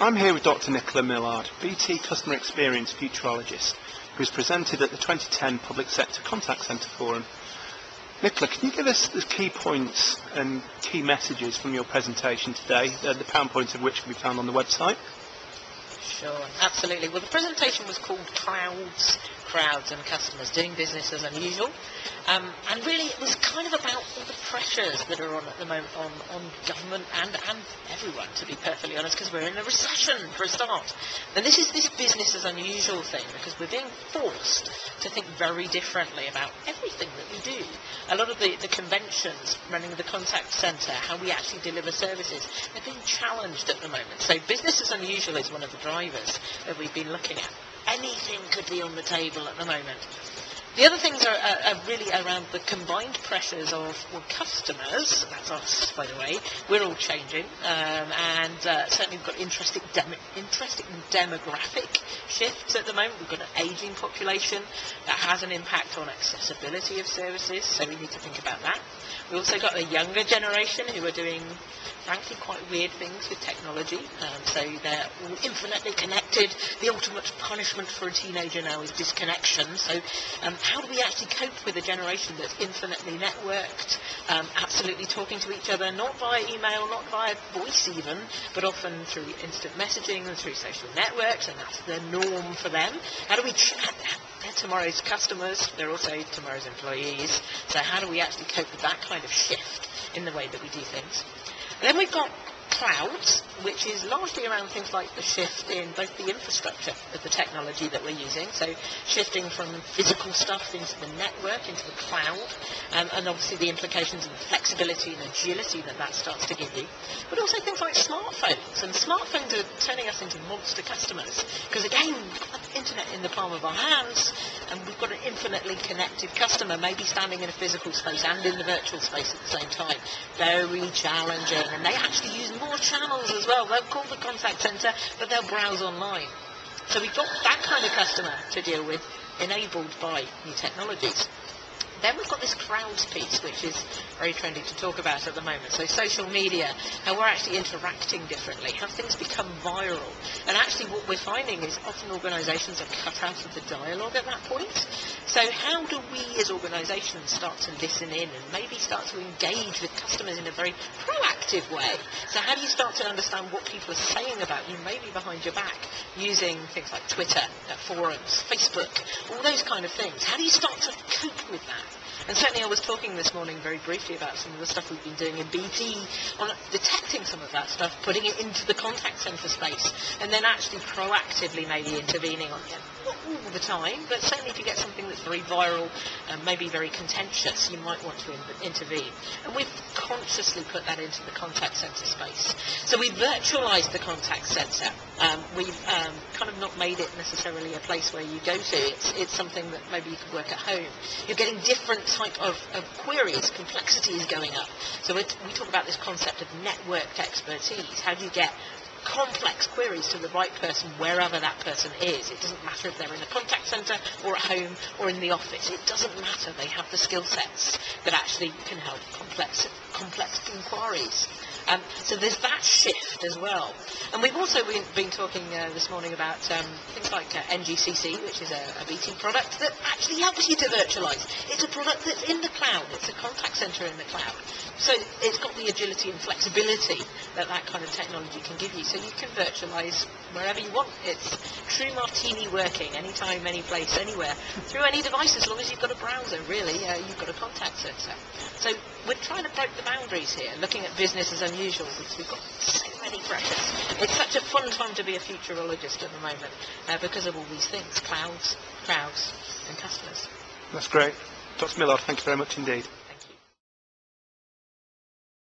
I'm here with Dr. Nicola Millard, BT Customer Experience Futurologist, who's presented at the 2010 Public Sector Contact Centre Forum. Nicola, can you give us the key points and key messages from your presentation today, the PowerPoint of which can be found on the website? Sure, absolutely. Well, the presentation was called Clouds, Crowds and Customers, Doing Business as Unusual. And really it was kind of about all the pressures that are on at the moment on government and everyone, to be perfectly honest, because we're in a recession for a start. And this is this business as unusual thing, because we're being forced to think very differently about everything that we do. A lot of the conventions running the contact centre, how we actually deliver services, they're being challenged at the moment. So business as unusual is one of the drivers that we've been looking at. Anything could be on the table at the moment. The other things are really around the combined pressures of customers, that's us by the way, we're all changing, and certainly we've got interesting demographic shifts at the moment. We've got an ageing population that has an impact on accessibility of services, so we need to think about that. We've also got a younger generation who are doing, frankly, quite weird things with technology, so they're all infinitely connected. The ultimate punishment for a teenager now is disconnection, so how do we actually cope with a generation that's infinitely networked, absolutely talking to each other, not via email, not via voice even, but often through instant messaging and through social networks, and that's the norm for them. How do we they're tomorrow's customers, they're also tomorrow's employees, so how do we actually cope with that kind of shift in the way that we do things? And then we've got clouds, which is largely around things like the shift in both the infrastructure of the technology that we're using, so shifting from physical stuff into the network, into the cloud, and obviously the implications and flexibility and agility that that starts to give you. But also things like smartphones, and smartphones are turning us into monster customers, because again, we've got the internet in the palm of our hands, and we've got an infinitely connected customer, maybe standing in a physical space and in the virtual space at the same time. Very challenging, and they actually use more channels as well. They'll call the contact centre, but they'll browse online. So we've got that kind of customer to deal with, enabled by new technologies. Then we've got this crowds piece, which is very trendy to talk about at the moment. So social media, how we're actually interacting differently, how things become viral. And actually what we're finding is often organisations are cut out of the dialogue at that point. So how do we as organisations start to listen in and maybe start to engage with customers in a very proactive way? So how do you start to understand what people are saying about you, maybe behind your back, using things like Twitter, forums, Facebook, all those kind of things? How do you start to cope with that? And certainly I was talking this morning very briefly about some of the stuff we've been doing in BT on detecting some of that stuff, putting it into the contact centre space, and then actually proactively maybe intervening on it. Not all the time, but certainly if you get something that's very viral and maybe very contentious, you might want to intervene. And we've consciously put that into the contact centre space. So we virtualised the contact centre. We've kind of not made it necessarily a place where you go to. It's something that maybe you could work at home. You're getting different type of queries, complexity is going up. So we talk about this concept of networked expertise. How do you get complex queries to the right person wherever that person is? It doesn't matter if they're in a contact centre or at home or in the office. It doesn't matter. They have the skill sets that actually can help complex inquiries. So there's that shift as well. And we've also been talking this morning about things like NGCC, which is a BT product that actually helps you to virtualise. It's a product that's in the cloud. It's a contact centre in the cloud. So it's got the agility and flexibility that that kind of technology can give you. So you can virtualise wherever you want. It's true martini working, anytime, any place, anywhere, through any device, as long as you've got a browser, really, you've got a contact centre. So we're trying to break the boundaries here, looking at business as unusual, because we've got so many pressures. It's such a fun time to be a futurologist at the moment, because of all these things, clouds, crowds, and customers. That's great. Dr. Millard, thank you very much indeed.